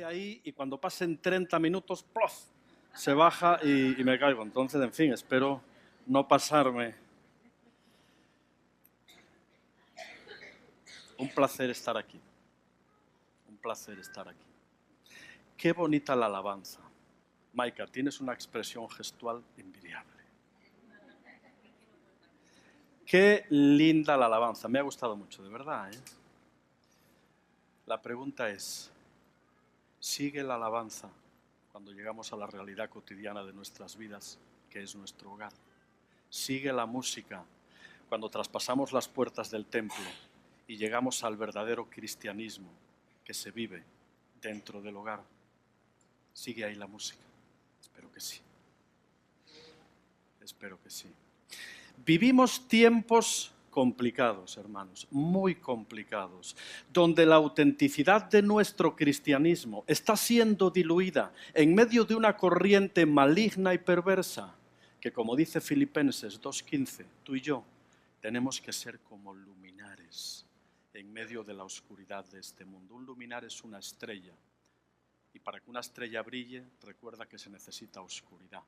ahí y cuando pasen 30 minutos, ¡plof!, se baja y me caigo. Entonces, en fin, espero no pasarme. Un placer estar aquí. Un placer estar aquí. Qué bonita la alabanza. Maika, tienes una expresión gestual envidiable. Qué linda la alabanza. Me ha gustado mucho, de verdad, ¿eh? La pregunta es, ¿sigue la alabanza cuando llegamos a la realidad cotidiana de nuestras vidas, que es nuestro hogar? ¿Sigue la música cuando traspasamos las puertas del templo y llegamos al verdadero cristianismo que se vive dentro del hogar? ¿Sigue ahí la música? Espero que sí. Espero que sí. Vivimos tiempos complicados, hermanos, muy complicados, donde la autenticidad de nuestro cristianismo está siendo diluida en medio de una corriente maligna y perversa, que, como dice Filipenses 2:15, tú y yo tenemos que ser como luminares en medio de la oscuridad de este mundo. Un luminar es una estrella, y para que una estrella brille, recuerda que se necesita oscuridad.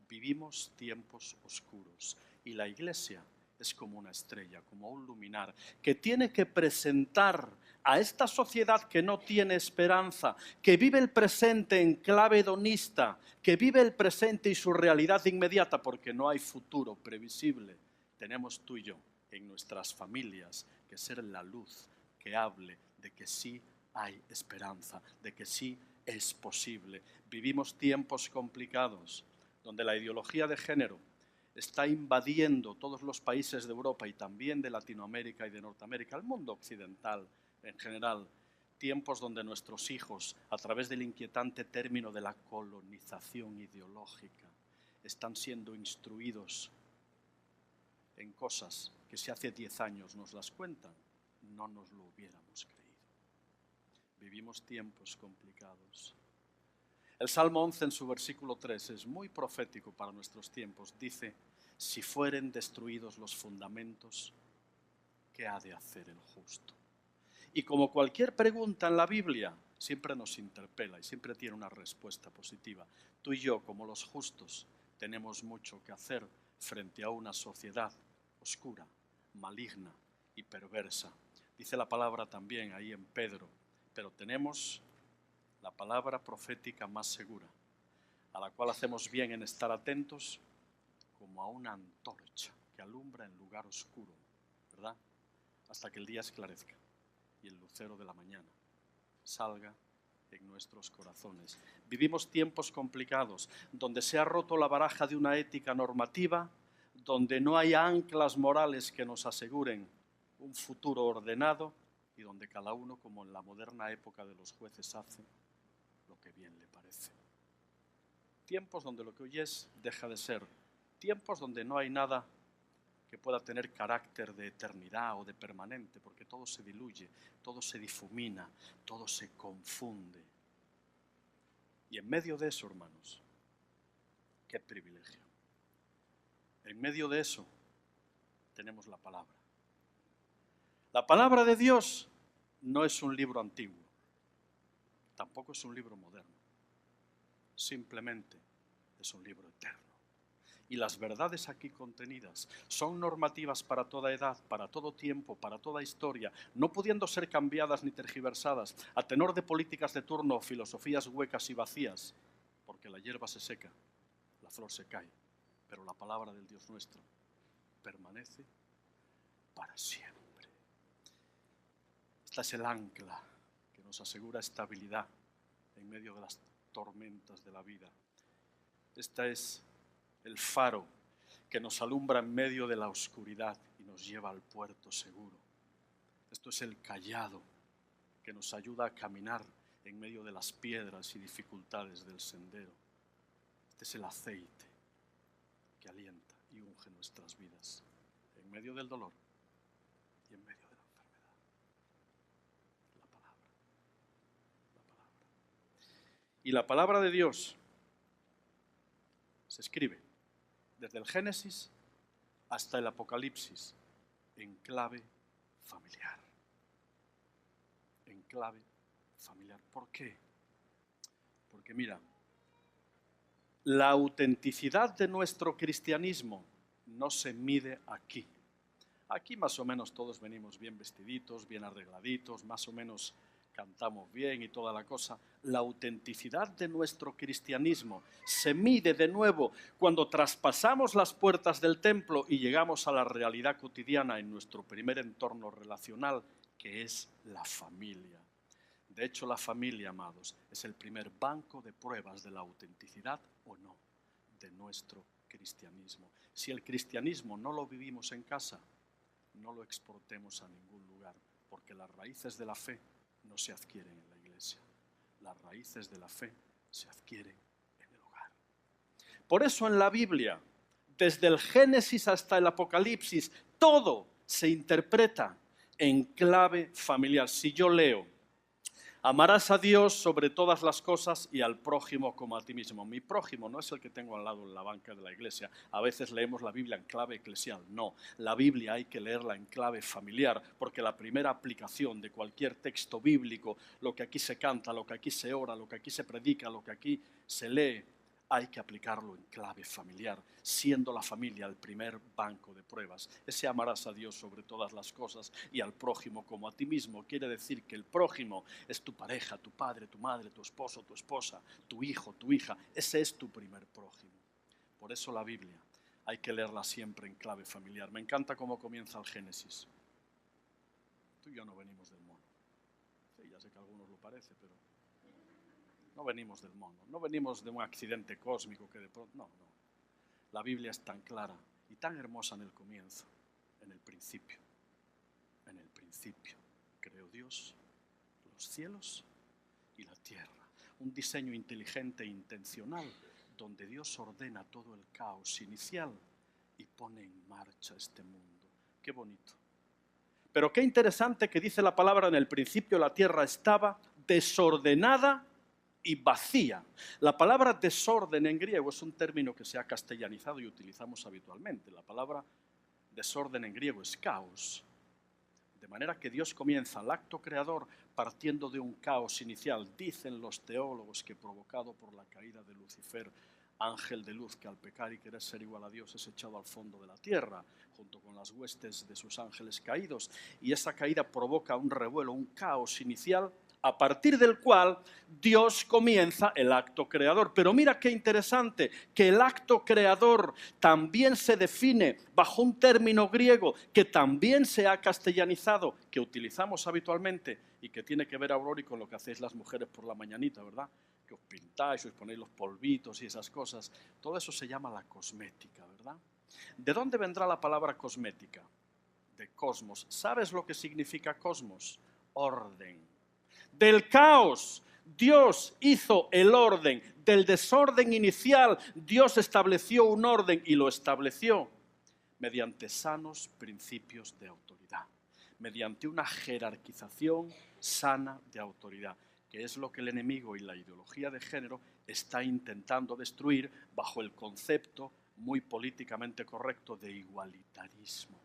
Vivimos tiempos oscuros y la Iglesia es como una estrella, como un luminar, que tiene que presentar a esta sociedad que no tiene esperanza, que vive el presente en clave hedonista, que vive el presente y su realidad inmediata porque no hay futuro previsible. Tenemos tú y yo en nuestras familias que ser la luz que hable de que sí hay esperanza, de que sí es posible. Vivimos tiempos complicados, donde la ideología de género está invadiendo todos los países de Europa y también de Latinoamérica y de Norteamérica, el mundo occidental en general. Tiempos donde nuestros hijos, a través del inquietante término de la colonización ideológica, están siendo instruidos en cosas que si hace 10 años nos las cuentan, no nos lo hubiéramos creído. Vivimos tiempos complicados. El Salmo 11 en su versículo 3 es muy profético para nuestros tiempos. Dice, si fueren destruidos los fundamentos, ¿qué ha de hacer el justo? Y como cualquier pregunta en la Biblia, siempre nos interpela y siempre tiene una respuesta positiva. Tú y yo, como los justos, tenemos mucho que hacer frente a una sociedad oscura, maligna y perversa. Dice la palabra también ahí en Pedro, pero tenemos la palabra profética más segura, a la cual hacemos bien en estar atentos como a una antorcha que alumbra en lugar oscuro, ¿verdad? Hasta que el día esclarezca y el lucero de la mañana salga en nuestros corazones. Vivimos tiempos complicados, donde se ha roto la baraja de una ética normativa, donde no hay anclas morales que nos aseguren un futuro ordenado y donde cada uno, como en la moderna época de los jueces, hace lo que bien le parece. Tiempos donde lo que hoy es deja de ser. Tiempos donde no hay nada que pueda tener carácter de eternidad o de permanente, porque todo se diluye, todo se difumina, todo se confunde. Y en medio de eso, hermanos, qué privilegio. En medio de eso tenemos la palabra. La palabra de Dios no es un libro antiguo, tampoco es un libro moderno. Simplemente es un libro eterno. Y las verdades aquí contenidas son normativas para toda edad, para todo tiempo, para toda historia, no pudiendo ser cambiadas ni tergiversadas a tenor de políticas de turno o filosofías huecas y vacías, porque la hierba se seca, la flor se cae, pero la palabra del Dios nuestro permanece para siempre. Esta es el ancla que nos asegura estabilidad en medio de las tormentas de la vida. Esta es el faro que nos alumbra en medio de la oscuridad y nos lleva al puerto seguro. Esto es el cayado que nos ayuda a caminar en medio de las piedras y dificultades del sendero. Este es el aceite que alienta y unge nuestras vidas en medio del dolor y en medio de la enfermedad. La palabra. La palabra. Y la palabra de Dios se escribe desde el Génesis hasta el Apocalipsis en clave familiar. En clave familiar. ¿Por qué? porque mira, la autenticidad de nuestro cristianismo no se mide aquí. Aquí más o menos todos venimos bien vestiditos, bien arregladitos, más o menos cantamos bien y toda la cosa. La autenticidad de nuestro cristianismo se mide de nuevo cuando traspasamos las puertas del templo y llegamos a la realidad cotidiana en nuestro primer entorno relacional, que es la familia. De hecho, la familia, amados, es el primer banco de pruebas de la autenticidad o no de nuestro cristianismo. Si el cristianismo no lo vivimos en casa, no lo exportemos a ningún lugar, porque las raíces de la fe no se adquieren en la iglesia. Las raíces de la fe se adquieren en el hogar. Por eso en la Biblia, desde el Génesis hasta el Apocalipsis, todo se interpreta en clave familiar. Si yo leo, amarás a Dios sobre todas las cosas y al prójimo como a ti mismo. Mi prójimo no es el que tengo al lado en la banca de la iglesia. A veces leemos la Biblia en clave eclesial. No, la Biblia hay que leerla en clave familiar, porque la primera aplicación de cualquier texto bíblico, lo que aquí se canta, lo que aquí se ora, lo que aquí se predica, lo que aquí se lee, hay que aplicarlo en clave familiar, siendo la familia el primer banco de pruebas. Ese amarás a Dios sobre todas las cosas y al prójimo como a ti mismo. Quiere decir que el prójimo es tu pareja, tu padre, tu madre, tu esposo, tu esposa, tu hijo, tu hija. Ese es tu primer prójimo. Por eso la Biblia hay que leerla siempre en clave familiar. Me encanta cómo comienza el Génesis. Tú y yo no venimos del mono. Sí, ya sé que a algunos lo parece, pero no venimos del mono, no venimos de un accidente cósmico que de pronto... No. La Biblia es tan clara y tan hermosa en el comienzo, en el principio. En el principio creó Dios los cielos y la tierra. Un diseño inteligente e intencional donde Dios ordena todo el caos inicial y pone en marcha este mundo. Qué bonito. Pero qué interesante que dice la palabra: en el principio la tierra estaba desordenada y vacía. La palabra desorden en griego es un término que se ha castellanizado y utilizamos habitualmente. La palabra desorden en griego es caos. De manera que Dios comienza el acto creador partiendo de un caos inicial. Dicen los teólogos que, provocado por la caída de Lucifer, ángel de luz, que al pecar y querer ser igual a Dios es echado al fondo de la tierra, junto con las huestes de sus ángeles caídos, y esa caída provoca un revuelo, un caos inicial, a partir del cual Dios comienza el acto creador. Pero mira qué interesante, que el acto creador también se define bajo un término griego que también se ha castellanizado, que utilizamos habitualmente y que tiene que ver, Aurori, con lo que hacéis las mujeres por la mañanita, ¿verdad? Que os pintáis, os ponéis los polvitos y esas cosas. Todo eso se llama la cosmética, ¿verdad? ¿De dónde vendrá la palabra cosmética? De cosmos. ¿Sabes lo que significa cosmos? Orden. Del caos, Dios hizo el orden. Del desorden inicial, Dios estableció un orden, y lo estableció mediante sanos principios de autoridad, mediante una jerarquización sana de autoridad, que es lo que el enemigo y la ideología de género está intentando destruir bajo el concepto muy políticamente correcto de igualitarismo.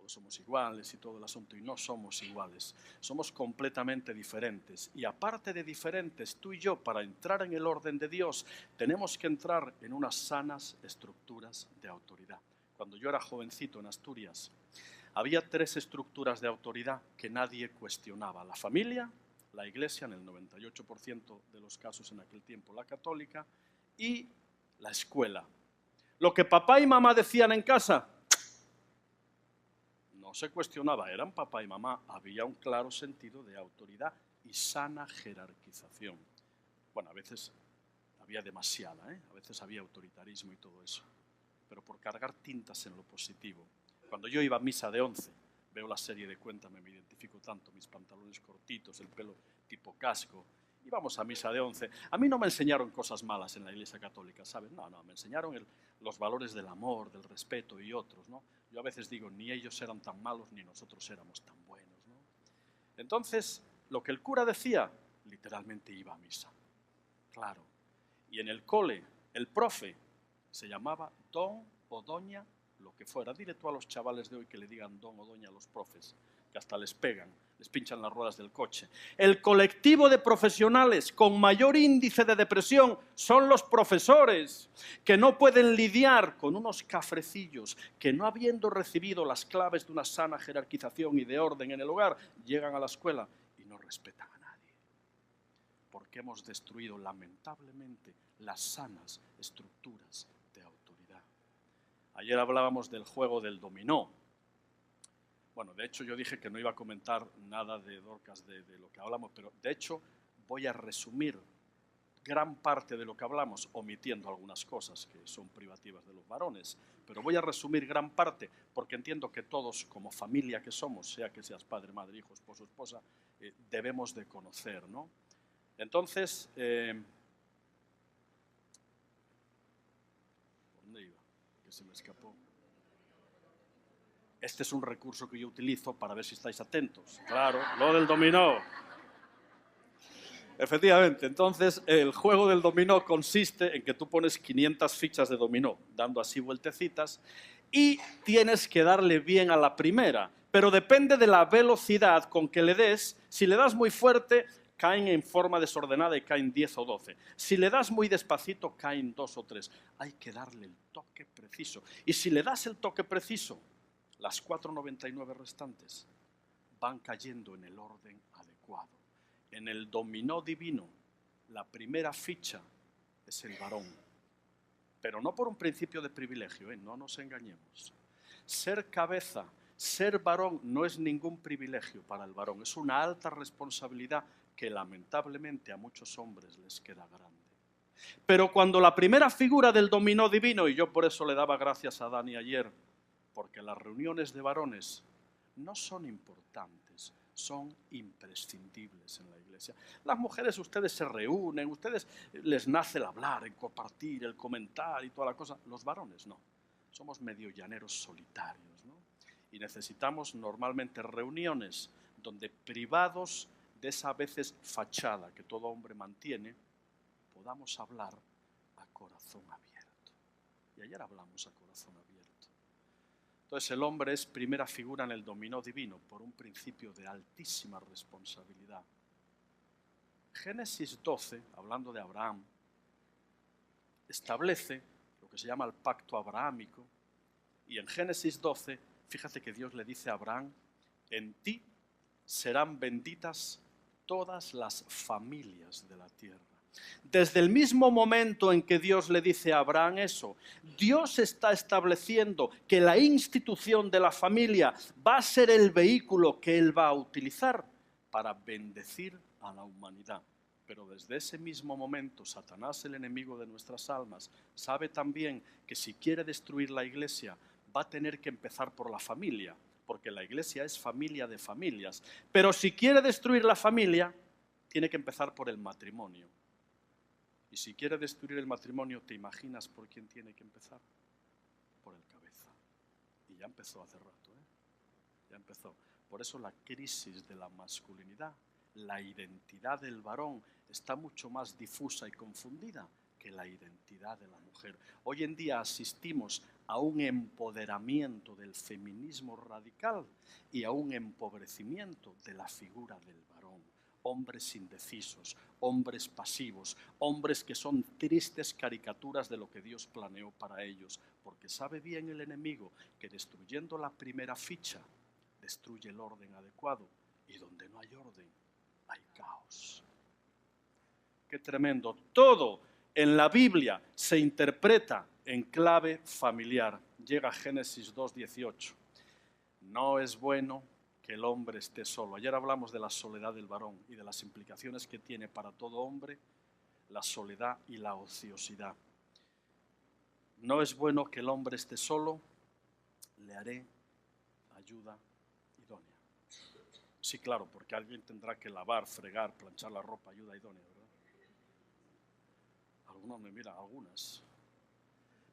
Somos iguales y todo el asunto, y no somos iguales, somos completamente diferentes. Y aparte de diferentes, tú y yo, para entrar en el orden de Dios, tenemos que entrar en unas sanas estructuras de autoridad. Cuando yo era jovencito en Asturias, había 3 estructuras de autoridad que nadie cuestionaba: la familia, la iglesia, en el 98% de los casos en aquel tiempo la católica, y la escuela. Lo que papá y mamá decían en casa no se cuestionaba, eran papá y mamá. Había un claro sentido de autoridad y sana jerarquización. Bueno, a veces había demasiada, a veces había autoritarismo y todo eso, pero por cargar tintas en lo positivo. Cuando yo iba a misa de 11, veo la serie de Cuéntame, me identifico tanto, mis pantalones cortitos, el pelo tipo casco, íbamos a misa de 11. A mí no me enseñaron cosas malas en la Iglesia Católica, ¿sabes? No, me enseñaron los valores del amor, del respeto y otros, ¿no? Yo a veces digo, ni ellos eran tan malos ni nosotros éramos tan buenos, ¿no? Entonces, lo que el cura decía, literalmente iba a misa. Claro. Y en el cole, el profe se llamaba don o doña lo que fuera. Dile tú a los chavales de hoy que le digan don o doña a los profes, que hasta les pegan, les pinchan las ruedas del coche. El colectivo de profesionales con mayor índice de depresión son los profesores, que no pueden lidiar con unos cafrecillos que, no habiendo recibido las claves de una sana jerarquización y de orden en el hogar, llegan a la escuela y no respetan a nadie. Porque hemos destruido lamentablemente las sanas estructuras de autoridad. Ayer hablábamos del juego del dominó. Bueno, de hecho yo dije que no iba a comentar nada de Dorcas de lo que hablamos, pero de hecho voy a resumir gran parte de lo que hablamos, omitiendo algunas cosas que son privativas de los varones, pero voy a resumir gran parte porque entiendo que todos, como familia que somos, sea que seas padre, madre, hijo, esposo, esposa, debemos de conocer, ¿no? Entonces, ¿dónde iba? Que se me escapó. Este es un recurso que yo utilizo para ver si estáis atentos. Claro, lo del dominó. Efectivamente, entonces el juego del dominó consiste en que tú pones 500 fichas de dominó, dando así vueltecitas, y tienes que darle bien a la primera, pero depende de la velocidad con que le des. Si le das muy fuerte, caen en forma desordenada y caen 10 o 12. Si le das muy despacito, caen 2 o 3. Hay que darle el toque preciso. Y si le das el toque preciso, las 499 restantes van cayendo en el orden adecuado. En el dominó divino, la primera ficha es el varón. Pero no por un principio de privilegio, no nos engañemos. Ser cabeza, ser varón no es ningún privilegio para el varón, es una alta responsabilidad que lamentablemente a muchos hombres les queda grande. Pero cuando la primera figura del dominó divino, y yo por eso le daba gracias a Dani ayer, porque las reuniones de varones no son importantes, son imprescindibles en la iglesia. Las mujeres, ustedes se reúnen, ustedes les nace el hablar, el compartir, el comentar y toda la cosa. Los varones no, somos medio llaneros solitarios, ¿no? Y necesitamos normalmente reuniones donde, privados de esa a veces fachada que todo hombre mantiene, podamos hablar a corazón abierto. Y ayer hablamos a corazón abierto. Entonces el hombre es primera figura en el dominó divino por un principio de altísima responsabilidad. Génesis 12, hablando de Abraham, establece lo que se llama el pacto abrahámico, y en Génesis 12, fíjate que Dios le dice a Abraham: en ti serán benditas todas las familias de la tierra. Desde el mismo momento en que Dios le dice a Abraham eso, Dios está estableciendo que la institución de la familia va a ser el vehículo que Él va a utilizar para bendecir a la humanidad. Pero desde ese mismo momento, Satanás, el enemigo de nuestras almas, sabe también que si quiere destruir la iglesia, va a tener que empezar por la familia, porque la iglesia es familia de familias. Pero si quiere destruir la familia, tiene que empezar por el matrimonio. Y si quiere destruir el matrimonio, ¿te imaginas por quién tiene que empezar? Por el cabeza. Y ya empezó hace rato, Ya empezó. Por eso la crisis de la masculinidad, la identidad del varón, está mucho más difusa y confundida que la identidad de la mujer. Hoy en día asistimos a un empoderamiento del feminismo radical y a un empobrecimiento de la figura del varón. Hombres indecisos, hombres pasivos, hombres que son tristes caricaturas de lo que Dios planeó para ellos, porque sabe bien el enemigo que destruyendo la primera ficha, destruye el orden adecuado, y donde no hay orden, hay caos. Qué tremendo. Todo en la Biblia se interpreta en clave familiar. Llega Génesis 2:18. No es bueno que el hombre esté solo. Ayer hablamos de la soledad del varón y de las implicaciones que tiene para todo hombre la soledad y la ociosidad. No es bueno que el hombre esté solo, le haré ayuda idónea. Sí, claro, porque alguien tendrá que lavar, fregar, planchar la ropa, ayuda idónea, ¿verdad? Algunos me miran, algunas.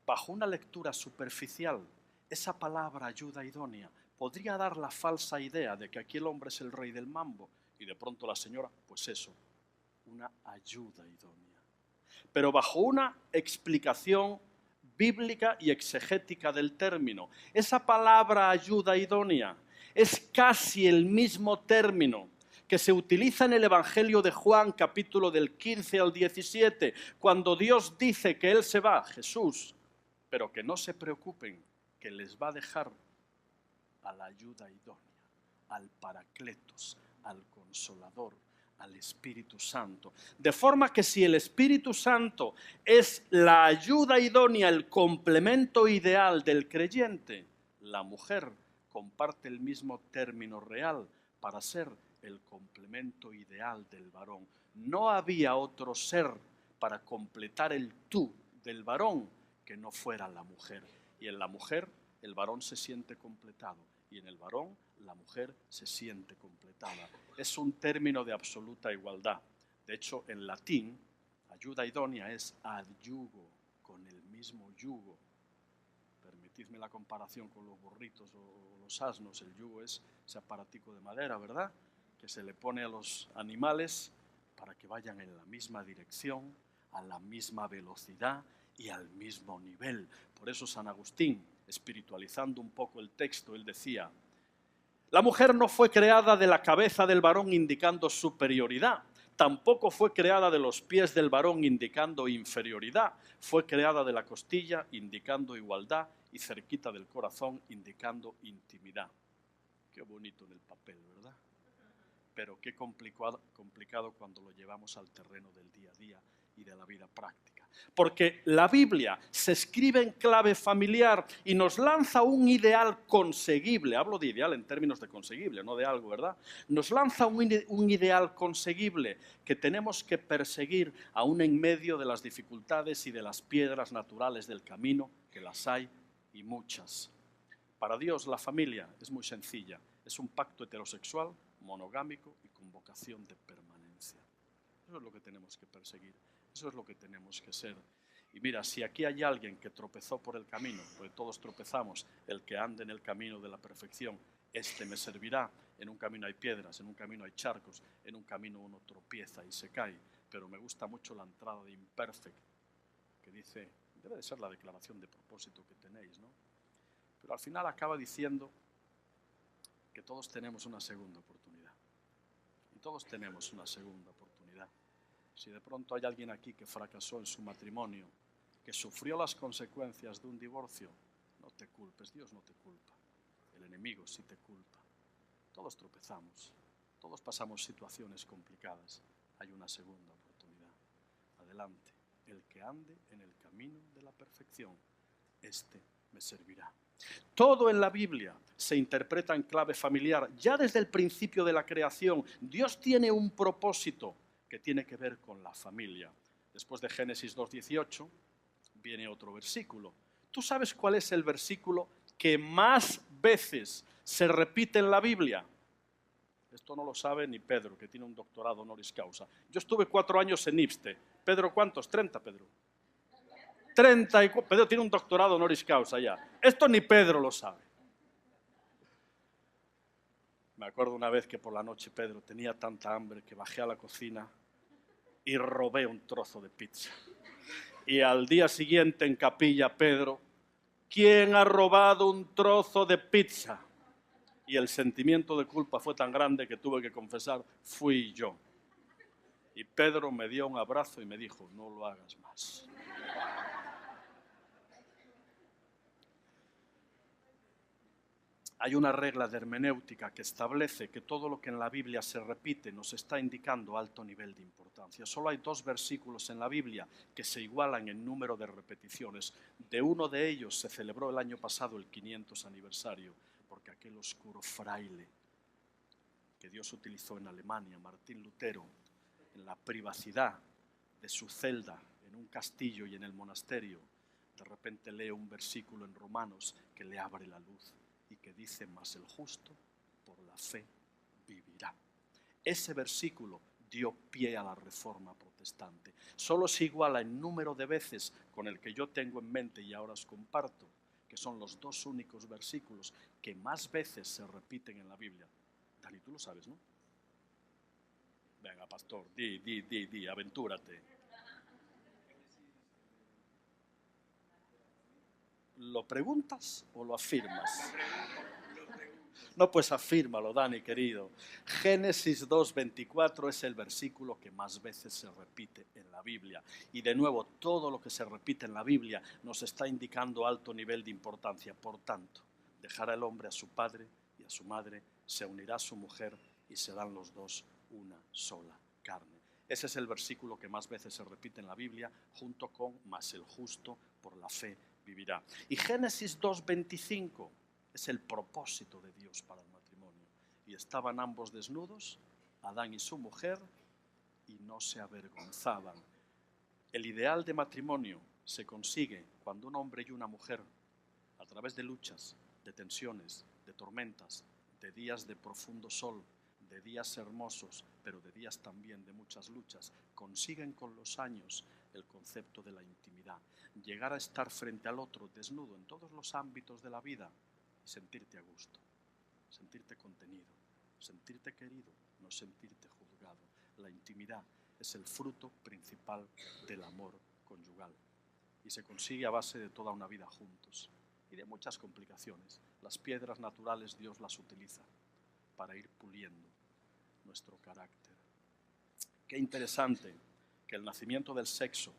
Bajo una lectura superficial, esa palabra ayuda idónea podría dar la falsa idea de que aquí el hombre es el rey del mambo y de pronto la señora, pues eso, una ayuda idónea. Pero bajo una explicación bíblica y exegética del término. Esa palabra ayuda idónea es casi el mismo término que se utiliza en el Evangelio de Juan, capítulo del 15 al 17, cuando Dios dice que Él se va, Jesús, pero que no se preocupen, que les va a dejar a la ayuda idónea, al Paracletos, al Consolador, al Espíritu Santo. De forma que si el Espíritu Santo es la ayuda idónea, el complemento ideal del creyente, la mujer comparte el mismo término real para ser el complemento ideal del varón. No había otro ser para completar el tú del varón que no fuera la mujer. Y en la mujer el varón se siente completado y en el varón la mujer se siente completada. Es un término de absoluta igualdad. De hecho, en latín, ayuda idónea es ad yugo, con el mismo yugo. Permitidme la comparación con los burritos o los asnos. El yugo es ese aparatico de madera, ¿verdad?, que se le pone a los animales para que vayan en la misma dirección, a la misma velocidad y al mismo nivel. Por eso San Agustín, espiritualizando un poco el texto, él decía: la mujer no fue creada de la cabeza del varón indicando superioridad, tampoco fue creada de los pies del varón indicando inferioridad, fue creada de la costilla indicando igualdad y cerquita del corazón indicando intimidad. Qué bonito en el papel, ¿verdad? Pero qué complicado cuando lo llevamos al terreno del día a día y de la vida práctica. Porque la Biblia se escribe en clave familiar y nos lanza un ideal conseguible. Hablo de ideal en términos de conseguible, no de algo, ¿verdad? Nos lanza un ideal conseguible que tenemos que perseguir aún en medio de las dificultades y de las piedras naturales del camino, que las hay y muchas. Para Dios la familia es muy sencilla. Es un pacto heterosexual, monogámico y con vocación de permanencia. Eso es lo que tenemos que perseguir, eso es lo que tenemos que ser. Y mira, si aquí hay alguien que tropezó por el camino, porque todos tropezamos, el que ande en el camino de la perfección, este me servirá. En un camino hay piedras, en un camino hay charcos, en un camino uno tropieza y se cae. Pero me gusta mucho la entrada de Imperfect, que dice, debe de ser la declaración de propósito que tenéis, ¿no? Pero al final acaba diciendo que todos tenemos una segunda oportunidad. Y todos tenemos una segunda oportunidad. Si de pronto hay alguien aquí que fracasó en su matrimonio, que sufrió las consecuencias de un divorcio, no te culpes, Dios no te culpa. El enemigo sí te culpa. Todos tropezamos, todos pasamos situaciones complicadas. Hay una segunda oportunidad. Adelante, el que ande en el camino de la perfección, este me servirá. Todo en la Biblia se interpreta en clave familiar. Ya desde el principio de la creación, Dios tiene un propósito que tiene que ver con la familia. Después de Génesis 2:18 viene otro versículo. ¿Tú sabes cuál es el versículo que más veces se repite en la Biblia? Esto no lo sabe ni Pedro, que tiene un doctorado honoris causa. Yo estuve 4 años en IPSTE. Pedro, ¿cuántos? 30, Pedro. 34. Pedro tiene un doctorado honoris causa ya. Esto ni Pedro lo sabe. Me acuerdo una vez que por la noche Pedro tenía tanta hambre que bajé a la cocina y robé un trozo de pizza. Y al día siguiente en capilla, Pedro, ¿quién ha robado un trozo de pizza? Y el sentimiento de culpa fue tan grande que tuve que confesar, fui yo. Y Pedro me dio un abrazo y me dijo, no lo hagas más. Hay una regla de hermenéutica que establece que todo lo que en la Biblia se repite nos está indicando alto nivel de importancia. Solo hay 2 versículos en la Biblia que se igualan en número de repeticiones. De uno de ellos se celebró el año pasado el 500 aniversario, porque aquel oscuro fraile que Dios utilizó en Alemania, Martín Lutero, en la privacidad de su celda, en un castillo y en el monasterio, de repente lee un versículo en Romanos que le abre la luz y que dice, mas el justo por la fe vivirá. Ese versículo dio pie a la Reforma protestante. Solo se iguala en número de veces con el que yo tengo en mente y ahora os comparto, que son los 2 únicos versículos que más veces se repiten en la Biblia. Dani, tú lo sabes, ¿no? Venga, pastor, di, aventúrate. ¿Lo preguntas o lo afirmas? No, pues afírmalo, Dani, querido. Génesis 2:24 es el versículo que más veces se repite en la Biblia. Y de nuevo, todo lo que se repite en la Biblia nos está indicando alto nivel de importancia. Por tanto, dejará el hombre a su padre y a su madre, se unirá a su mujer y serán los dos una sola carne. Ese es el versículo que más veces se repite en la Biblia, junto con "mas el justo por la fe vivirá". Y Génesis 2:25 es el propósito de Dios para el matrimonio. Y estaban ambos desnudos, Adán y su mujer, y no se avergonzaban. El ideal de matrimonio se consigue cuando un hombre y una mujer, a través de luchas, de tensiones, de tormentas, de días de profundo sol, de días hermosos, pero de días también de muchas luchas, consiguen con los años el concepto de la intimidad. Llegar a estar frente al otro desnudo en todos los ámbitos de la vida y sentirte a gusto, sentirte contenido, sentirte querido, no sentirte juzgado. La intimidad es el fruto principal del amor conyugal y se consigue a base de toda una vida juntos y de muchas complicaciones. Las piedras naturales Dios las utiliza para ir puliendo nuestro carácter. Qué interesante que el nacimiento del sexo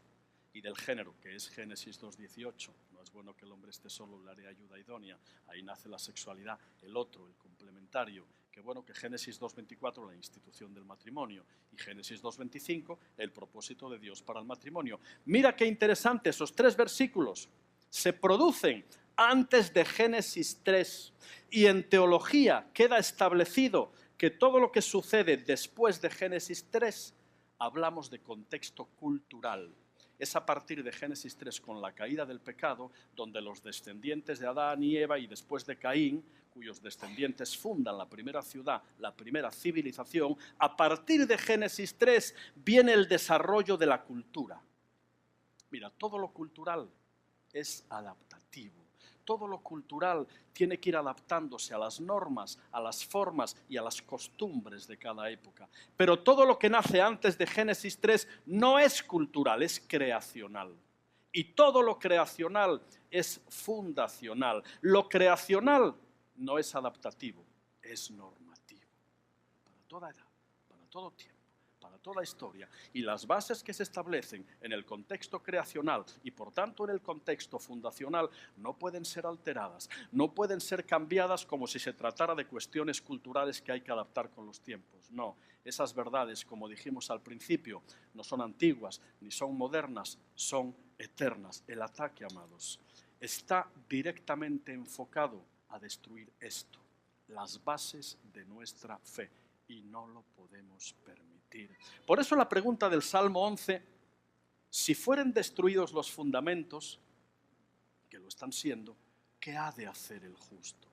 y del género, que es Génesis 2:18, no es bueno que el hombre esté solo, le haré ayuda idónea, ahí nace la sexualidad. El otro, el complementario, qué bueno que Génesis 2:24, la institución del matrimonio, y Génesis 2:25, el propósito de Dios para el matrimonio. Mira qué interesante, esos tres versículos se producen antes de Génesis 3, y en teología queda establecido que todo lo que sucede después de Génesis 3, hablamos de contexto cultural. Es a partir de Génesis 3, con la caída del pecado, donde los descendientes de Adán y Eva y después de Caín, cuyos descendientes fundan la primera ciudad, la primera civilización, a partir de Génesis 3 viene el desarrollo de la cultura. Mira, todo lo cultural es adaptativo. Todo lo cultural tiene que ir adaptándose a las normas, a las formas y a las costumbres de cada época. Pero todo lo que nace antes de Génesis 3 no es cultural, es creacional. Y todo lo creacional es fundacional. Lo creacional no es adaptativo, es normativo. Para toda edad, para todo tiempo, para toda historia, y las bases que se establecen en el contexto creacional y por tanto en el contexto fundacional no pueden ser alteradas, no pueden ser cambiadas como si se tratara de cuestiones culturales que hay que adaptar con los tiempos. No, esas verdades, como dijimos al principio, no son antiguas ni son modernas, son eternas. El ataque, amados, está directamente enfocado a destruir esto, las bases de nuestra fe, y no lo podemos permitir. Por eso la pregunta del Salmo 11, si fueren destruidos los fundamentos, que lo están siendo, ¿qué ha de hacer el justo?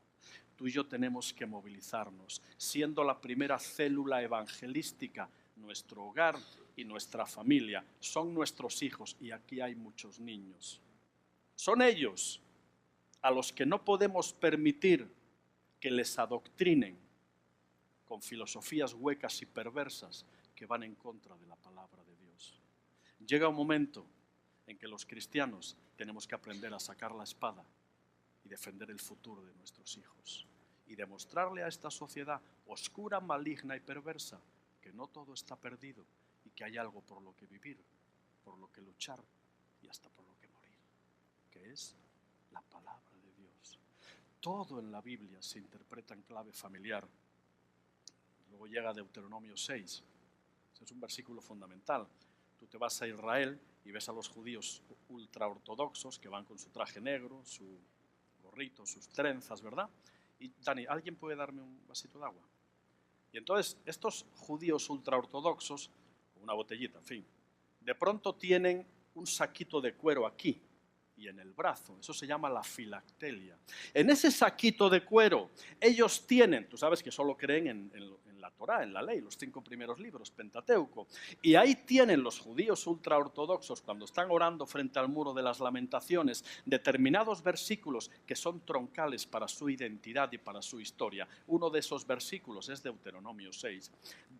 Tú y yo tenemos que movilizarnos, siendo la primera célula evangelística, nuestro hogar y nuestra familia. Son nuestros hijos y aquí hay muchos niños. Son ellos a los que no podemos permitir que les adoctrinen con filosofías huecas y perversas que van en contra de la palabra de Dios. Llega un momento en que los cristianos tenemos que aprender a sacar la espada y defender el futuro de nuestros hijos y demostrarle a esta sociedad oscura, maligna y perversa que no todo está perdido y que hay algo por lo que vivir, por lo que luchar y hasta por lo que morir, que es la palabra de Dios. Todo en la Biblia se interpreta en clave familiar. Luego llega Deuteronomio 6. Ese es un versículo fundamental. Tú te vas a Israel y ves a los judíos ultraortodoxos que van con su traje negro, su gorrito, sus trenzas, ¿verdad? Y Dani, ¿alguien puede darme un vasito de agua? Y entonces estos judíos ultraortodoxos, una botellita, en fin, de pronto tienen un saquito de cuero aquí y en el brazo. Eso se llama la filactelia. En ese saquito de cuero ellos tienen, tú sabes que solo creen en la Torá, en la ley, los 5 primeros libros, Pentateuco, y ahí tienen los judíos ultraortodoxos, cuando están orando frente al muro de las lamentaciones, determinados versículos que son troncales para su identidad y para su historia. Uno de esos versículos es Deuteronomio 6.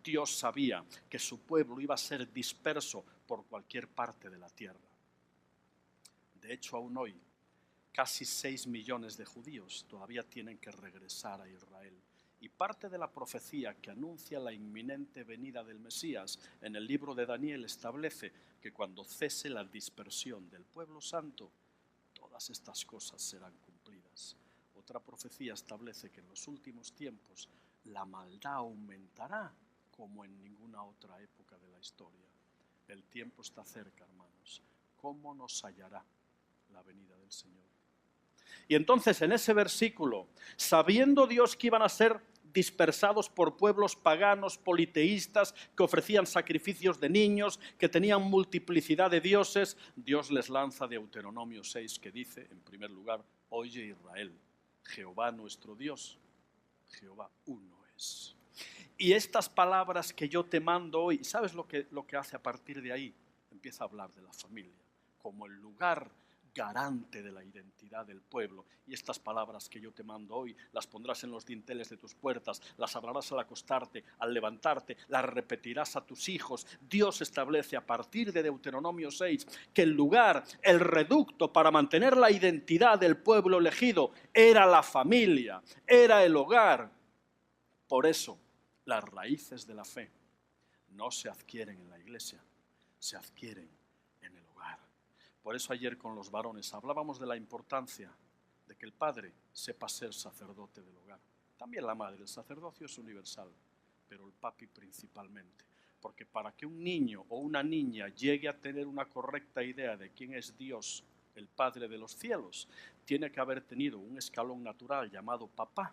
Dios sabía que su pueblo iba a ser disperso por cualquier parte de la tierra. De hecho, aún hoy, Casi 6 millones de judíos todavía tienen que regresar a Israel. Y parte de la profecía que anuncia la inminente venida del Mesías en el libro de Daniel establece que cuando cese la dispersión del pueblo santo, todas estas cosas serán cumplidas. Otra profecía establece que en los últimos tiempos la maldad aumentará como en ninguna otra época de la historia. El tiempo está cerca, hermanos. ¿Cómo nos hallará la venida del Señor? Y entonces en ese versículo, sabiendo Dios que iban a ser dispersados por pueblos paganos, politeístas, que ofrecían sacrificios de niños, que tenían multiplicidad de dioses, Dios les lanza Deuteronomio 6, que dice, en primer lugar, oye Israel, Jehová nuestro Dios, Jehová uno es. Y estas palabras que yo te mando hoy, ¿sabes lo que hace a partir de ahí? Empieza a hablar de la familia, como el lugar garante de la identidad del pueblo. Y estas palabras que yo te mando hoy, las pondrás en los dinteles de tus puertas, las hablarás al acostarte, al levantarte, las repetirás a tus hijos. Dios establece a partir de Deuteronomio 6 que el lugar, el reducto para mantener la identidad del pueblo elegido era la familia, era el hogar. Por eso, las raíces de la fe no se adquieren en la iglesia, se adquieren en el hogar. Por eso ayer con los varones hablábamos de la importancia de que el padre sepa ser sacerdote del hogar. También la madre, el sacerdocio es universal, pero el papi principalmente. Porque para que un niño o una niña llegue a tener una correcta idea de quién es Dios, el Padre de los cielos, tiene que haber tenido un escalón natural llamado papá,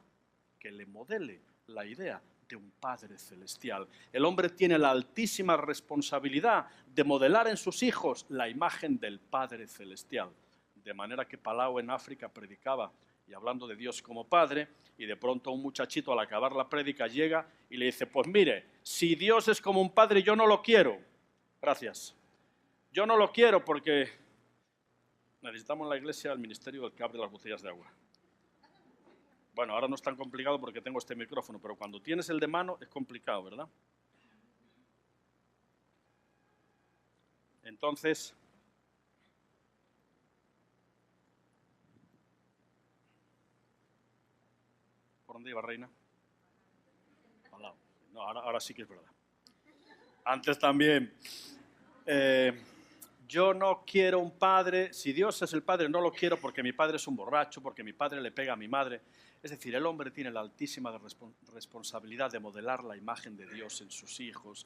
que le modele la idea de un Padre celestial. El hombre tiene la altísima responsabilidad de modelar en sus hijos la imagen del Padre celestial. De manera que Palau en África predicaba y hablando de Dios como Padre, y de pronto un muchachito al acabar la prédica llega y le dice, pues mire, si Dios es como un padre, yo no lo quiero. Gracias. Yo no lo quiero porque necesitamos en la iglesia el ministerio del que abre las botellas de agua. Bueno, ahora no es tan complicado porque tengo este micrófono, pero cuando tienes el de mano es complicado, ¿verdad? Entonces, ¿por dónde iba, reina? Al lado. No, ahora sí que es verdad. Antes también. Yo no quiero un padre, si Dios es el padre, no lo quiero porque mi padre es un borracho, porque mi padre le pega a mi madre. Es decir, el hombre tiene la altísima responsabilidad de modelar la imagen de Dios en sus hijos.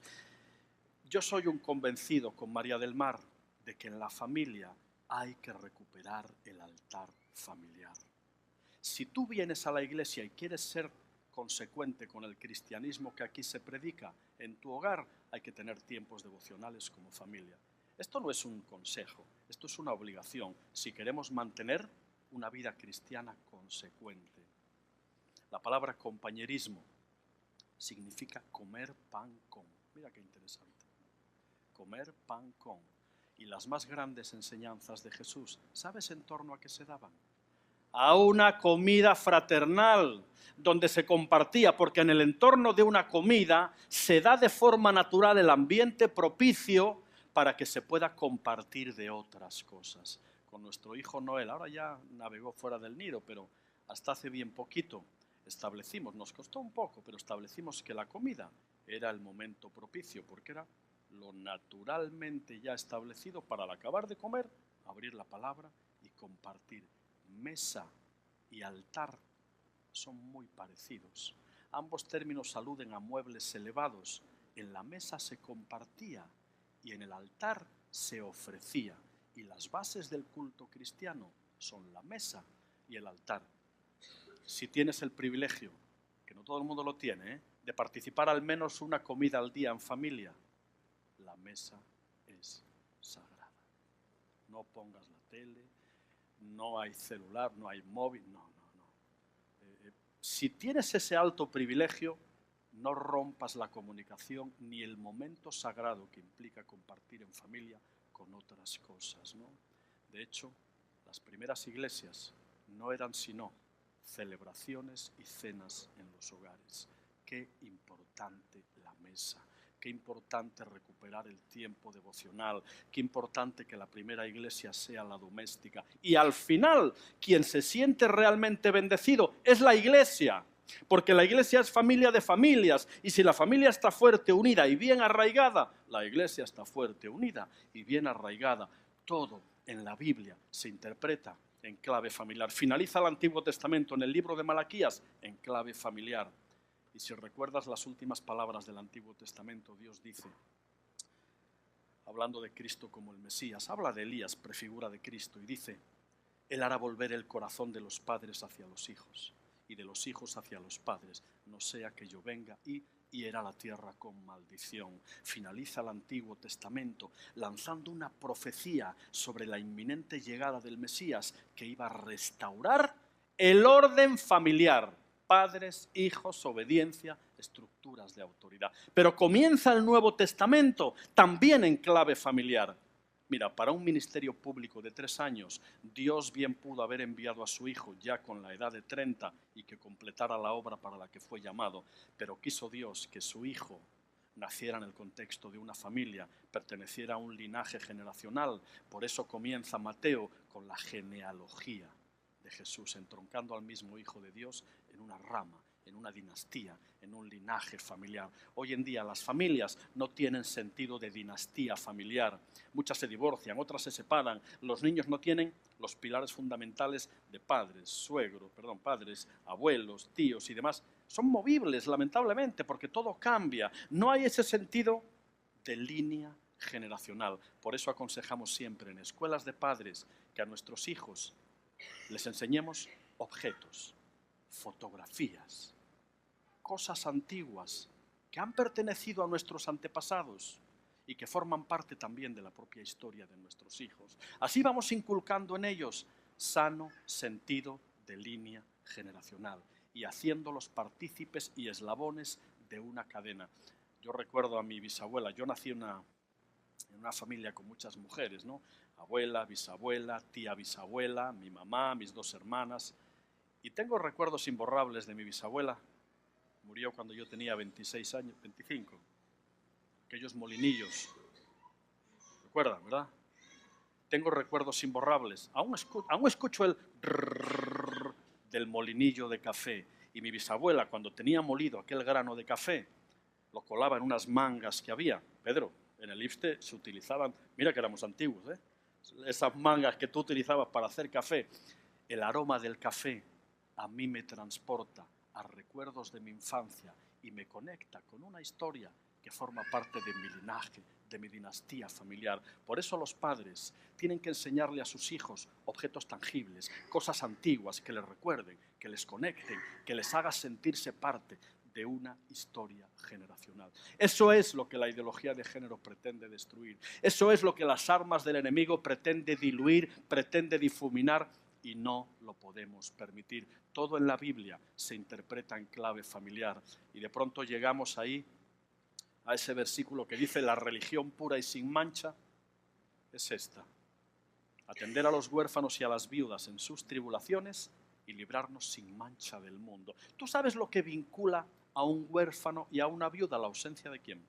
Yo soy un convencido con María del Mar de que en la familia hay que recuperar el altar familiar. Si tú vienes a la iglesia y quieres ser consecuente con el cristianismo que aquí se predica, en tu hogar hay que tener tiempos devocionales como familia. Esto no es un consejo, esto es una obligación si queremos mantener una vida cristiana consecuente. La palabra compañerismo significa comer pan con. Mira qué interesante. Comer pan con. Y las más grandes enseñanzas de Jesús, ¿sabes en torno a qué se daban? A una comida fraternal, donde se compartía, porque en el entorno de una comida se da de forma natural el ambiente propicio para que se pueda compartir de otras cosas. Con nuestro hijo Noel, ahora ya navegó fuera del nido, pero hasta hace bien poquito establecimos, nos costó un poco, pero establecimos que la comida era el momento propicio, porque era lo naturalmente ya establecido para al acabar de comer, abrir la palabra y compartir. Mesa y altar son muy parecidos. Ambos términos aluden a muebles elevados. En la mesa se compartía y en el altar se ofrecía. Y las bases del culto cristiano son la mesa y el altar. Si tienes el privilegio, que no todo el mundo lo tiene, de participar al menos una comida al día en familia, la mesa es sagrada. No pongas la tele, no hay celular, no hay móvil, no. Si tienes ese alto privilegio, no rompas la comunicación ni el momento sagrado que implica compartir en familia con otras cosas, ¿no? De hecho, las primeras iglesias no eran sino celebraciones y cenas en los hogares. Qué importante la mesa. qué importante recuperar el tiempo devocional, qué importante que la primera iglesia sea la doméstica. Y al final, quien se siente realmente bendecido es la iglesia, porque la iglesia es familia de familias, y si la familia está fuerte, unida y bien arraigada, la iglesia está fuerte, unida y bien arraigada. Todo en la Biblia se interpreta en clave familiar. Finaliza el Antiguo Testamento en el libro de Malaquías en clave familiar. Y si recuerdas las últimas palabras del Antiguo Testamento, Dios dice, hablando de Cristo como el Mesías, habla de Elías, prefigura de Cristo, y dice, Él hará volver el corazón de los padres hacia los hijos, y de los hijos hacia los padres, no sea que yo venga y hiera la tierra con maldición. Finaliza el Antiguo Testamento lanzando una profecía sobre la inminente llegada del Mesías que iba a restaurar el orden familiar. Padres, hijos, obediencia, estructuras de autoridad. Pero comienza el Nuevo Testamento también en clave familiar. Mira, para un ministerio público de 3 años, Dios bien pudo haber enviado a su hijo ya con la edad de 30 y que completara la obra para la que fue llamado, pero quiso Dios que su hijo naciera en el contexto de una familia, perteneciera a un linaje generacional. Por eso comienza Mateo con la genealogía de Jesús, entroncando al mismo Hijo de Dios en una rama, en una dinastía, en un linaje familiar. Hoy en día las familias no tienen sentido de dinastía familiar. Muchas se divorcian, otras se separan. Los niños no tienen los pilares fundamentales de padres, abuelos, tíos y demás. Son movibles, lamentablemente, porque todo cambia. No hay ese sentido de línea generacional. Por eso aconsejamos siempre en escuelas de padres que a nuestros hijos les enseñemos objetos, fotografías, cosas antiguas que han pertenecido a nuestros antepasados y que forman parte también de la propia historia de nuestros hijos. Así vamos inculcando en ellos sano sentido de línea generacional y haciéndolos partícipes y eslabones de una cadena. Yo recuerdo a mi bisabuela, yo nací en una familia con muchas mujeres, ¿no? Abuela, bisabuela, tía bisabuela, mi mamá, mis 2 hermanas. Y tengo recuerdos imborrables de mi bisabuela. Murió cuando yo tenía 26 años, 25. Aquellos molinillos. ¿Recuerdan, verdad? Tengo recuerdos imborrables. Aún escucho el drrrr del molinillo de café. Y mi bisabuela, cuando tenía molido aquel grano de café, lo colaba en unas mangas que había. Pedro, en el IFSTE se utilizaban, mira que éramos antiguos, esas mangas que tú utilizabas para hacer café. El aroma del café a mí me transporta a recuerdos de mi infancia y me conecta con una historia que forma parte de mi linaje, de mi dinastía familiar. Por eso los padres tienen que enseñarle a sus hijos objetos tangibles, cosas antiguas que les recuerden, que les conecten, que les haga sentirse parte de una historia generacional. Eso es lo que la ideología de género pretende destruir. Eso es lo que las armas del enemigo pretende diluir, pretende difuminar, y no lo podemos permitir. Todo en la Biblia se interpreta en clave familiar y de pronto llegamos ahí a ese versículo que dice la religión pura y sin mancha es esta: atender a los huérfanos y a las viudas en sus tribulaciones y librarnos sin mancha del mundo. ¿Tú sabes lo que vincula a un huérfano y a una viuda? ¿La ausencia de quién?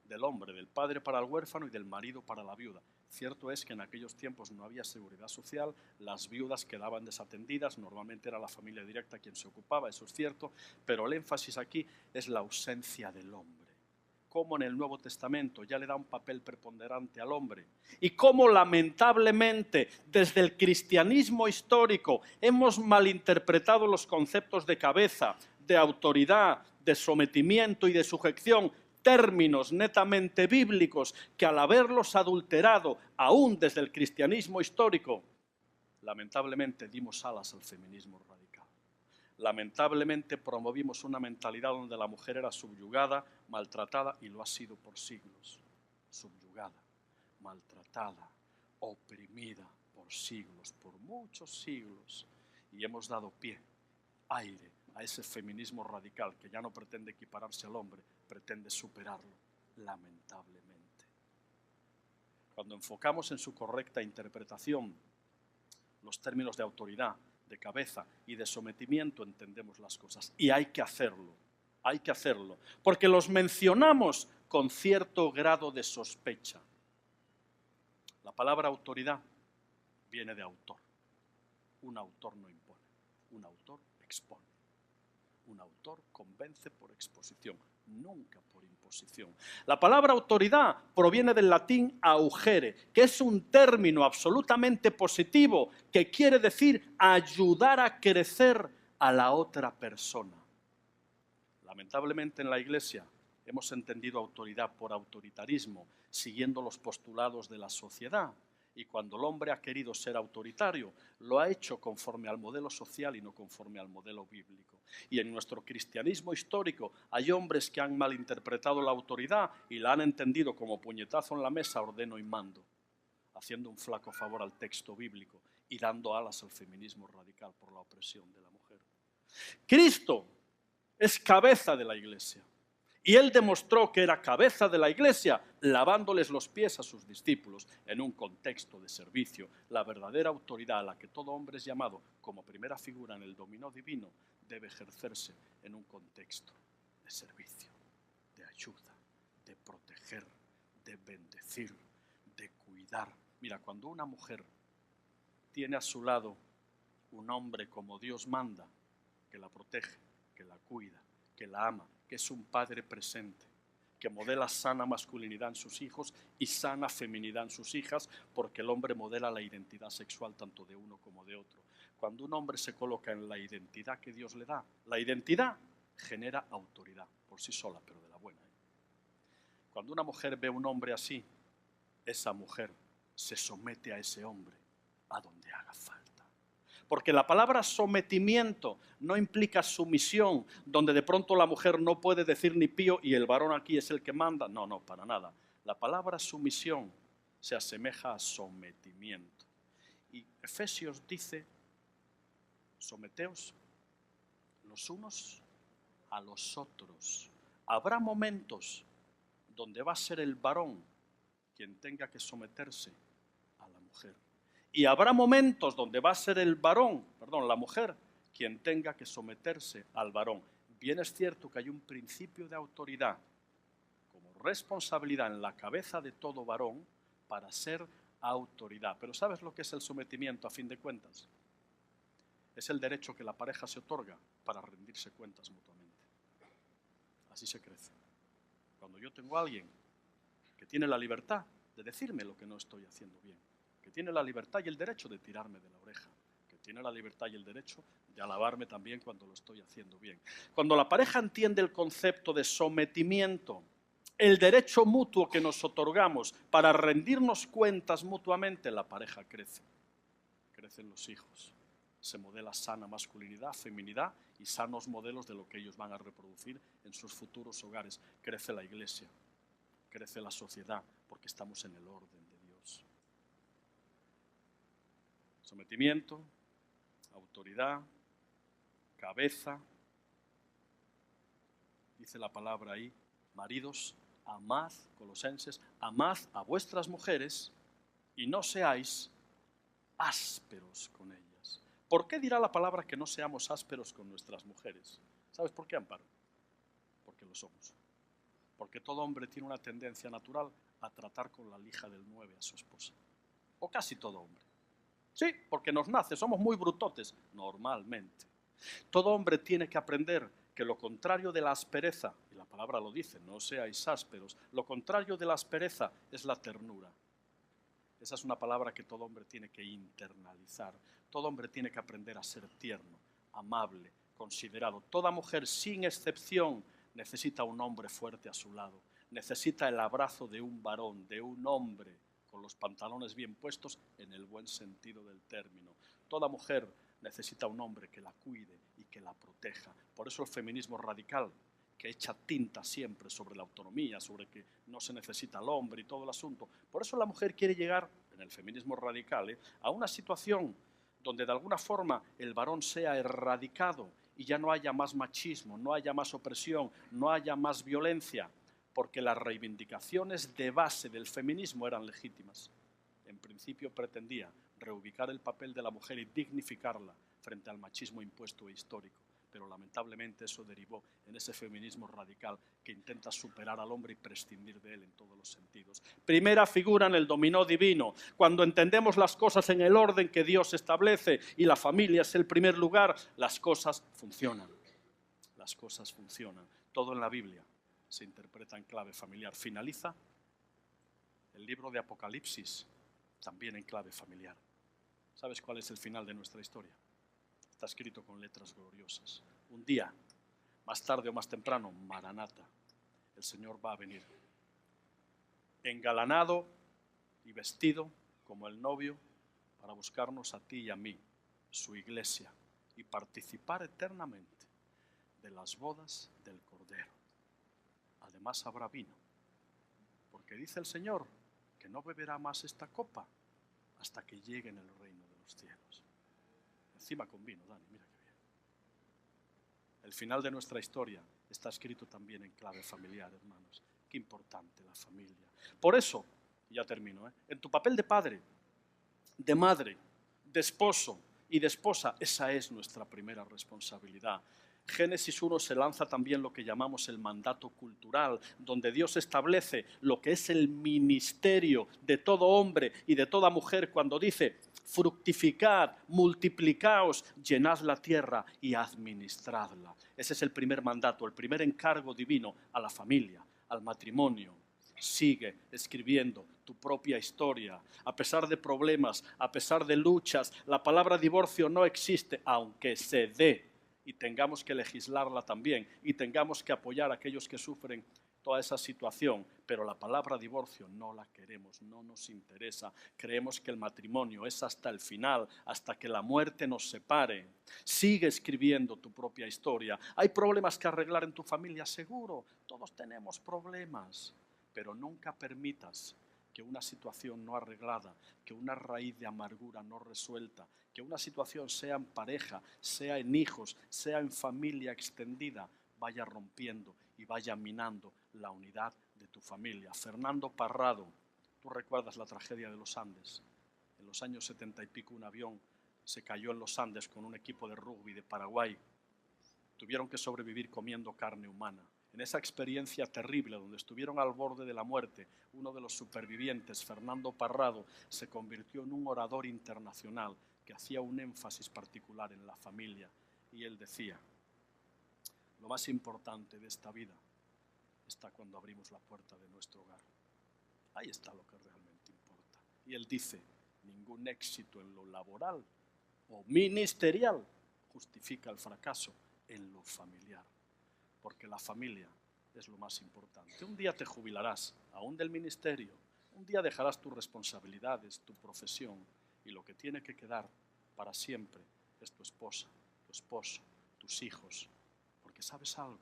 Del hombre, del padre para el huérfano y del marido para la viuda. Cierto es que en aquellos tiempos no había seguridad social, las viudas quedaban desatendidas, normalmente era la familia directa quien se ocupaba, eso es cierto, pero el énfasis aquí es la ausencia del hombre. Cómo en el Nuevo Testamento ya le da un papel preponderante al hombre y cómo lamentablemente desde el cristianismo histórico hemos malinterpretado los conceptos de cabeza, de autoridad, de sometimiento y de sujeción, términos netamente bíblicos que al haberlos adulterado aún desde el cristianismo histórico, lamentablemente dimos alas al feminismo radical. Lamentablemente promovimos una mentalidad donde la mujer era subyugada, maltratada, y lo ha sido por siglos. Subyugada, maltratada, oprimida por siglos, por muchos siglos. Y hemos dado pie, aire, a ese feminismo radical que ya no pretende equipararse al hombre, pretende superarlo, lamentablemente. Cuando enfocamos en su correcta interpretación los términos de autoridad, de cabeza y de sometimiento, entendemos las cosas. Y hay que hacerlo. hay que hacerlo, porque los mencionamos con cierto grado de sospecha. La palabra autoridad viene de autor. Un autor no impone, un autor expone. Un autor convence por exposición, nunca por imposición. La palabra autoridad proviene del latín augere, que es un término absolutamente positivo que quiere decir ayudar a crecer a la otra persona. Lamentablemente en la Iglesia hemos entendido autoridad por autoritarismo, siguiendo los postulados de la sociedad. Y cuando el hombre ha querido ser autoritario, lo ha hecho conforme al modelo social y no conforme al modelo bíblico. Y en nuestro cristianismo histórico hay hombres que han malinterpretado la autoridad y la han entendido como puñetazo en la mesa, ordeno y mando, haciendo un flaco favor al texto bíblico y dando alas al feminismo radical por la opresión de la mujer. Cristo es cabeza de la Iglesia. Y él demostró que era cabeza de la Iglesia lavándoles los pies a sus discípulos en un contexto de servicio. La verdadera autoridad a la que todo hombre es llamado como primera figura en el dominio divino debe ejercerse en un contexto de servicio, de ayuda, de proteger, de bendecir, de cuidar. Mira, cuando una mujer tiene a su lado un hombre como Dios manda, que la protege, que la cuida, que la ama, que es un padre presente, que modela sana masculinidad en sus hijos y sana feminidad en sus hijas, porque el hombre modela la identidad sexual tanto de uno como de otro. Cuando un hombre se coloca en la identidad que Dios le da, la identidad genera autoridad por sí sola, pero de la buena. Cuando una mujer ve a un hombre así, esa mujer se somete a ese hombre a donde haga falta. Porque la palabra sometimiento no implica sumisión, donde de pronto la mujer no puede decir ni pío y el varón aquí es el que manda. No, no, para nada. La palabra sumisión se asemeja a sometimiento. Y Efesios dice, someteos los unos a los otros. Habrá momentos donde va a ser el varón quien tenga que someterse a la mujer. Y habrá momentos donde va a ser la mujer, quien tenga que someterse al varón. Bien es cierto que hay un principio de autoridad como responsabilidad en la cabeza de todo varón para ser autoridad. Pero ¿sabes lo que es el sometimiento a fin de cuentas? Es el derecho que la pareja se otorga para rendirse cuentas mutuamente. Así se crece. Cuando yo tengo a alguien que tiene la libertad de decirme lo que no estoy haciendo bien, que tiene la libertad y el derecho de tirarme de la oreja, que tiene la libertad y el derecho de alabarme también cuando lo estoy haciendo bien. Cuando la pareja entiende el concepto de sometimiento, el derecho mutuo que nos otorgamos para rendirnos cuentas mutuamente, la pareja crece. Crecen los hijos. Se modela sana masculinidad, feminidad y sanos modelos de lo que ellos van a reproducir en sus futuros hogares. Crece la Iglesia, crece la sociedad, porque estamos en el orden de Dios. Sometimiento, autoridad, cabeza. Dice la palabra ahí, maridos, amad, Colosenses, amad a vuestras mujeres y no seáis ásperos con ellas. ¿Por qué dirá la palabra que no seamos ásperos con nuestras mujeres? ¿Sabes por qué, Amparo? Porque lo somos. Porque todo hombre tiene una tendencia natural a tratar con la lija del 9 a su esposa. O casi todo hombre. Sí, porque nos nace, somos muy brutotes, normalmente. Todo hombre tiene que aprender que lo contrario de la aspereza, y la palabra lo dice, no seáis ásperos, lo contrario de la aspereza es la ternura. Esa es una palabra que todo hombre tiene que internalizar. Todo hombre tiene que aprender a ser tierno, amable, considerado. Toda mujer, sin excepción, necesita un hombre fuerte a su lado. Necesita el abrazo de un varón, de un hombre, con los pantalones bien puestos en el buen sentido del término. Toda mujer necesita un hombre que la cuide y que la proteja. Por eso el feminismo radical, que echa tinta siempre sobre la autonomía, sobre que no se necesita al hombre y todo el asunto. Por eso la mujer quiere llegar, en el feminismo radical, a una situación donde de alguna forma el varón sea erradicado y ya no haya más machismo, no haya más opresión, no haya más violencia, porque las reivindicaciones de base del feminismo eran legítimas. En principio pretendía reubicar el papel de la mujer y dignificarla frente al machismo impuesto e histórico. pero lamentablemente eso derivó en ese feminismo radical que intenta superar al hombre y prescindir de él en todos los sentidos. Primera figura en el dominó divino. Cuando entendemos las cosas en el orden que Dios establece y la familia es el primer lugar, las cosas funcionan. Las cosas funcionan. Todo en la Biblia se interpreta en clave familiar. Finaliza el libro de Apocalipsis también en clave familiar. ¿Sabes cuál es el final de nuestra historia? Está escrito con letras gloriosas. Un día, más tarde o más temprano, Maranata, el Señor va a venir. Engalanado y vestido como el novio para buscarnos a ti y a mí, su iglesia, y participar eternamente de las bodas del Cordero. Además habrá vino, porque dice el Señor que no beberá más esta copa hasta que llegue en el reino de los cielos. Encima con vino, Dani, mira qué bien. El final de nuestra historia está escrito también en clave familiar, hermanos. Qué importante la familia. Por eso, ya termino, en tu papel de padre, de madre, de esposo y de esposa, esa es nuestra primera responsabilidad. Génesis 1 se lanza también lo que llamamos el mandato cultural, donde Dios establece lo que es el ministerio de todo hombre y de toda mujer cuando dice: fructificad, multiplicaos, llenad la tierra y administradla. Ese es el primer mandato, el primer encargo divino a la familia, al matrimonio. Sigue escribiendo tu propia historia. A pesar de problemas, a pesar de luchas, la palabra divorcio no existe, aunque se dé y tengamos que legislarla también y tengamos que apoyar a aquellos que sufren toda esa situación, pero la palabra divorcio no la queremos, no nos interesa. Creemos que el matrimonio es hasta el final, hasta que la muerte nos separe. Sigue escribiendo tu propia historia. ¿Hay problemas que arreglar en tu familia? Seguro, todos tenemos problemas, pero nunca permitas que una situación no arreglada, que una raíz de amargura no resuelta, que una situación sea en pareja, sea en hijos, sea en familia extendida, vaya rompiendo y vaya minando la unidad de tu familia. Fernando Parrado, tú recuerdas la tragedia de los Andes. En los años 70 y pico un avión se cayó en los Andes con un equipo de rugby de Paraguay. Tuvieron que sobrevivir comiendo carne humana. En esa experiencia terrible donde estuvieron al borde de la muerte, uno de los supervivientes, Fernando Parrado, se convirtió en un orador internacional que hacía un énfasis particular en la familia. Y él decía: lo más importante de esta vida está cuando abrimos la puerta de nuestro hogar. Ahí está lo que realmente importa. Y él dice: ningún éxito en lo laboral o ministerial justifica el fracaso en lo familiar, porque la familia es lo más importante. Un día te jubilarás, aún del ministerio, un día dejarás tus responsabilidades, tu profesión, y lo que tiene que quedar para siempre es tu esposa, tu esposo, tus hijos, porque ¿sabes algo?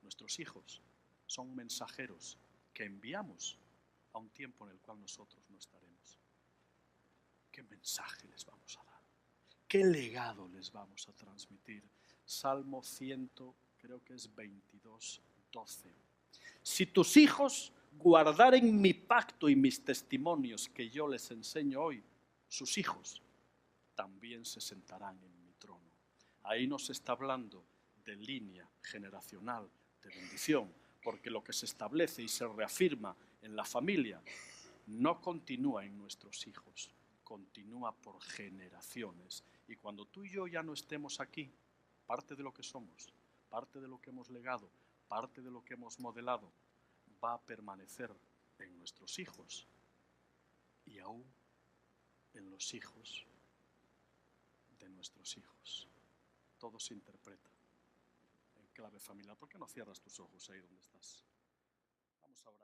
Nuestros hijos son mensajeros que enviamos a un tiempo en el cual nosotros no estaremos. ¿Qué mensaje les vamos a dar? ¿Qué legado les vamos a transmitir? Salmo 100, creo que es 22, 12. Si tus hijos guardaren mi pacto y mis testimonios que yo les enseño hoy, sus hijos también se sentarán en mi trono. Ahí nos está hablando de línea generacional de bendición, porque lo que se establece y se reafirma en la familia no continúa en nuestros hijos, continúa por generaciones. Y cuando tú y yo ya no estemos aquí, parte de lo que somos, parte de lo que hemos legado, parte de lo que hemos modelado, va a permanecer en nuestros hijos y aún en los hijos de nuestros hijos. Todo se interpreta en clave familiar. ¿Por qué no cierras tus ojos ahí donde estás? Vamos a orar.